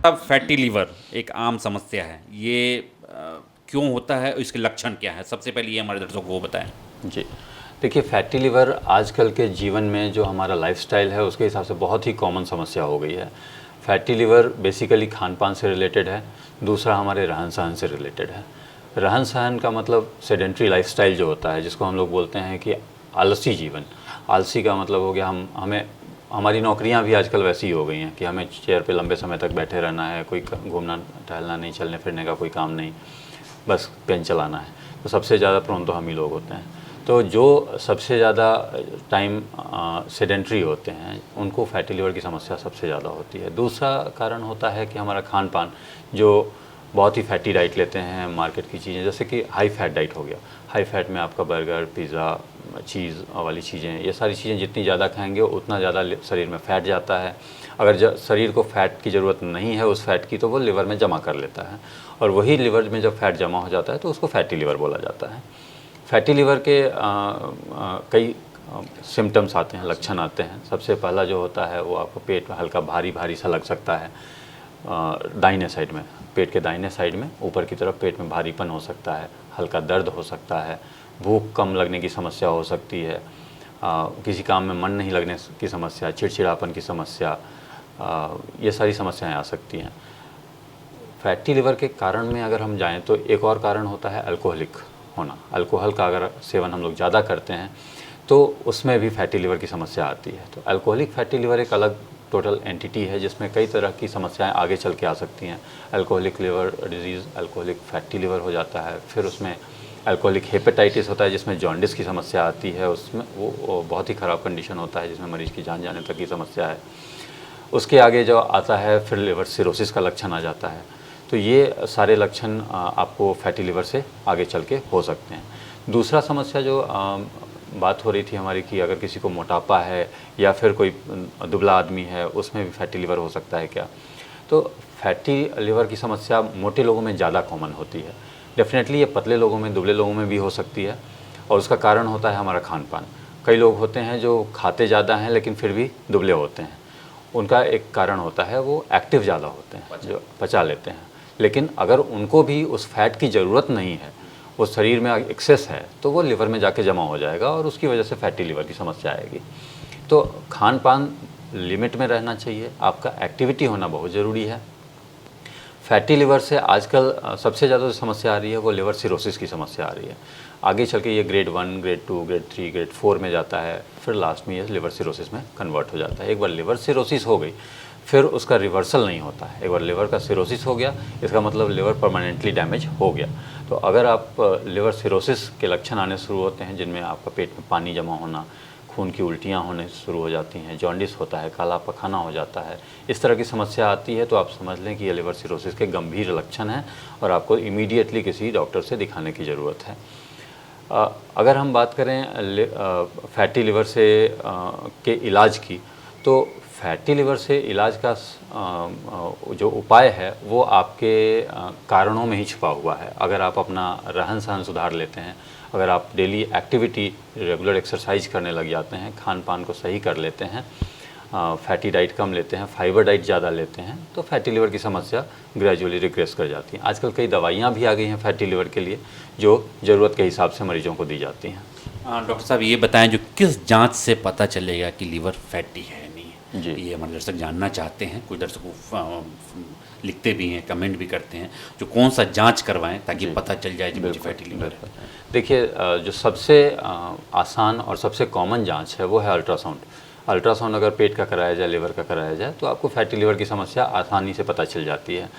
अब fatty liver एक आम समस्या है, ये क्यों होता है और इसके लक्षण क्या है? सबसे पहले ये हमारे दर्शकों को बताएं। जी, देखिए फैटी लिवर आजकल के जीवन में जो हमारा लाइफस्टाइल है उसके हिसाब से बहुत ही कॉमन समस्या हो गई है। फैटी लिवर बेसिकली खान पान से रिलेटेड है, दूसरा हमारे रहन सहन से रिलेटेड है। रहन सहन का मतलब सेडेंट्री लाइफस्टाइल जो होता है, जिसको हम लोग बोलते हैं कि आलसी जीवन। आलसी का मतलब हो गया हमें हमारी नौकरियां भी आजकल वैसी ही हो गई हैं कि हमें चेयर पे लंबे समय तक बैठे रहना है, कोई घूमना टहलना नहीं, चलने फिरने का कोई काम नहीं, बस पेन चलाना है। तो सबसे ज़्यादा प्रोन तो हम ही लोग होते हैं। तो जो सबसे ज़्यादा टाइम सेडेंट्री होते हैं उनको फैटी लिवर की समस्या सबसे ज़्यादा होती है। दूसरा कारण होता है कि हमारा खान पान जो बहुत ही फैटी डाइट लेते हैं, मार्केट की चीज़ें, जैसे कि हाई फैट डाइट हो गया। हाई फैट में आपका बर्गर, पिज़्ज़ा, चीज़ वाली चीज़ें, ये सारी चीज़ें जितनी ज़्यादा खाएंगे उतना ज़्यादा शरीर में फ़ैट जाता है। अगर शरीर को फ़ैट की ज़रूरत नहीं है उस फैट की, तो वो लिवर में जमा कर लेता है, और वही लिवर में जब फैट जमा हो जाता है तो उसको फैटी लिवर बोला जाता है। फैटी लिवर के कई सिम्टम्स आते हैं, लक्षण आते हैं। सबसे पहला जो होता है वो आपको पेट में हल्का भारी भारी सा लग सकता है, दाहिने साइड में, पेट के दाहिने साइड में ऊपर की तरफ पेट में भारीपन हो सकता है, हल्का दर्द हो सकता है, भूख कम लगने की समस्या हो सकती है, किसी काम में मन नहीं लगने की समस्या, चिड़चिड़ापन की समस्या, ये सारी समस्याएं आ सकती हैं। फैटी लिवर के कारण में अगर हम जाएं तो एक और कारण होता है अल्कोहलिक होना। अल्कोहल का अगर सेवन हम लोग ज़्यादा करते हैं तो उसमें भी फैटी लिवर की समस्या आती है। तो अल्कोहलिक फैटी लिवर एक अलग टोटल एंटिटी है जिसमें कई तरह की समस्याएं आगे चल के आ सकती हैं। Alcoholic liver disease alcoholic fatty liver हो जाता है, फिर उसमें अल्कोहलिक हेपेटाइटिस होता है जिसमें जॉन्डिस की समस्या आती है, उसमें वो बहुत ही ख़राब कंडीशन होता है जिसमें मरीज़ की जान जाने तक की समस्या है। उसके आगे जो आता है फिर लिवर सिरोसिस का लक्षण आ जाता है। तो ये सारे लक्षण आपको फैटी लिवर से आगे चल के हो सकते हैं। दूसरा समस्या जो बात हो रही थी हमारी कि अगर किसी को मोटापा है या फिर कोई दुबला आदमी है, उसमें भी फैटी लिवर हो सकता है क्या? तो फैटी लिवर की समस्या मोटे लोगों में ज़्यादा कॉमन होती है। डेफिनेटली ये पतले लोगों में, दुबले लोगों में भी हो सकती है, और उसका कारण होता है हमारा खान पान। कई लोग होते हैं जो खाते ज़्यादा हैं लेकिन फिर भी दुबले होते हैं। उनका एक कारण होता है वो एक्टिव ज़्यादा होते हैं, जो पचा लेते हैं। लेकिन अगर उनको भी उस फैट की ज़रूरत नहीं है, वो शरीर में एक्सेस है, तो वो लिवर में जाके जमा हो जाएगा और उसकी वजह से फैटी लिवर की समस्या आएगी। तो खान पान लिमिट में रहना चाहिए, आपका एक्टिविटी होना बहुत ज़रूरी है। फैटी लिवर से आजकल सबसे ज़्यादा जो समस्या आ रही है वो लिवर सिरोसिस की समस्या आ रही है। आगे चल के ये ग्रेड 1, ग्रेड 2, ग्रेड 3, ग्रेड 4 में जाता है, फिर लास्ट में ये लिवर सिरोसिस में कन्वर्ट हो जाता है। एक बार लिवर सिरोसिस हो गई फिर उसका रिवर्सल नहीं होता है। एक बार लिवर का सिरोसिस हो गया, इसका मतलब लिवर परमानेंटली डैमेज हो गया। तो अगर आप लिवर सिरोसिस के लक्षण आने शुरू होते हैं जिनमें आपका पेट में पानी जमा होना, खून की उल्टियाँ होने शुरू हो जाती हैं, जॉन्डिस होता है, काला पखाना हो जाता है, इस तरह की समस्या आती है, तो आप समझ लें कि ये लिवर सिरोसिस के गंभीर लक्षण हैं और आपको इमीडिएटली किसी डॉक्टर से दिखाने की ज़रूरत है। अगर हम बात करें फैटी लिवर से के इलाज की, तो फैटी लिवर से इलाज का जो उपाय है वो आपके कारणों में ही छुपा हुआ है। अगर आप अपना रहन सहन सुधार लेते हैं, अगर आप डेली एक्टिविटी, रेगुलर एक्सरसाइज करने लग जाते हैं, खान पान को सही कर लेते हैं, फैटी डाइट कम लेते हैं, फाइबर डाइट ज़्यादा लेते हैं, तो फैटी लिवर की समस्या ग्रेजुअली रिग्रेस कर जाती है। आजकल कई दवाइयाँ भी आ गई हैं फैटी लिवर के लिए जो ज़रूरत के हिसाब से मरीजों को दी जाती हैं। डॉक्टर साहब ये बताएं, जो किस जांच से पता चलेगा कि लीवर फैटी है नहीं है? जी, ये हमारे दर्शक जानना चाहते हैं, कुछ दर्शक लिखते भी हैं, कमेंट भी करते हैं, जो कौन सा जांच करवाएं ताकि पता चल जाए कि मुझे फैटी लिवर है। देखिए, जो सबसे आसान और सबसे कॉमन जांच है वो है अल्ट्रासाउंड। अल्ट्रासाउंड अगर पेट का कराया जाए, लिवर का कराया जाए, तो आपको फैटी लिवर की समस्या आसानी से पता चल जाती है।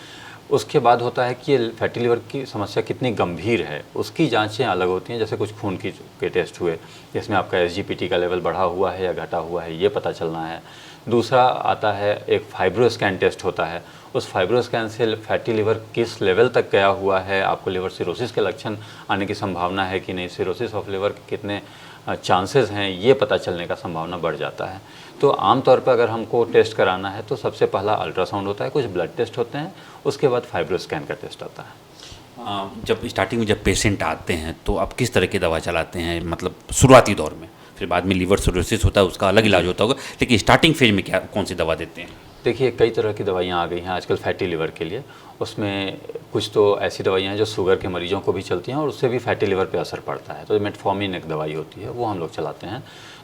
उसके बाद होता है कि ये फैटी लिवर की समस्या कितनी गंभीर है, उसकी जांचें अलग होती हैं। जैसे कुछ खून के टेस्ट हुए जिसमें आपका SGPT का लेवल बढ़ा हुआ है या घटा हुआ है, ये पता चलना है। दूसरा आता है एक फाइब्रोस्कैन टेस्ट होता है। उस फाइब्रोस्कैन से फैटी लिवर किस लेवल तक गया हुआ है, आपको लिवर सिरोसिस के लक्षण आने की संभावना है कि नहीं, सिरोसिस ऑफ लिवर के कितने चांसेस हैं, ये पता चलने का संभावना बढ़ जाता है। तो आमतौर पर अगर हमको टेस्ट कराना है तो सबसे पहला अल्ट्रासाउंड होता है, कुछ ब्लड टेस्ट होते हैं, उसके बाद फाइब्रोस्कैन का टेस्ट आता है। जब स्टार्टिंग में जब पेशेंट आते हैं तो आप किस तरह की दवा चलाते हैं, मतलब शुरुआती दौर में? फिर बाद में लीवर सिरोसिस होता है, उसका अलग इलाज होता होगा, लेकिन स्टार्टिंग फेज में क्या कौन सी दवा देते हैं? देखिए कई तरह की दवाइयाँ आ गई हैं आजकल फैटी लिवर के लिए। उसमें कुछ तो ऐसी दवाइयाँ हैं जो शुगर के मरीजों को भी चलती हैं और उससे भी फैटी लिवर पे असर पड़ता है। तो मेटफॉर्मिन एक दवाई होती है, वो हम लोग चलाते हैं।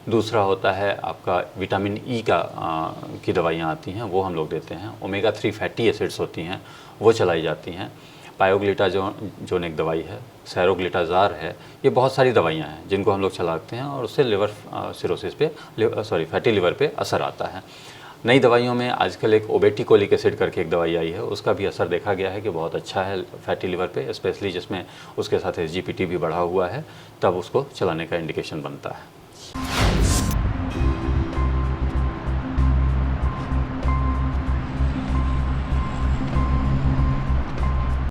दूसरा होता है आपका विटामिन ई की दवाइयाँ आती हैं, वो हम लोग देते हैं। ओमेगा 3 फैटी एसिड्स होती हैं, वो चलाई जाती हैं। पायोग्लिटाजोन एक दवाई है, सैरोग्लिटाजार है, ये बहुत सारी दवाइयाँ हैं जिनको हम लोग चलाते हैं और उससे लिवर सिरोसिस पे फैटी लिवर पे असर आता है। नई दवाइयों में आजकल एक ओबेटिकोलिक एसिड करके एक दवाई आई है, उसका भी असर देखा गया है कि बहुत अच्छा है फैटी लिवर पे, स्पेशली जिसमें उसके साथ SGPT भी बढ़ा हुआ है, तब उसको चलाने का इंडिकेशन बनता है।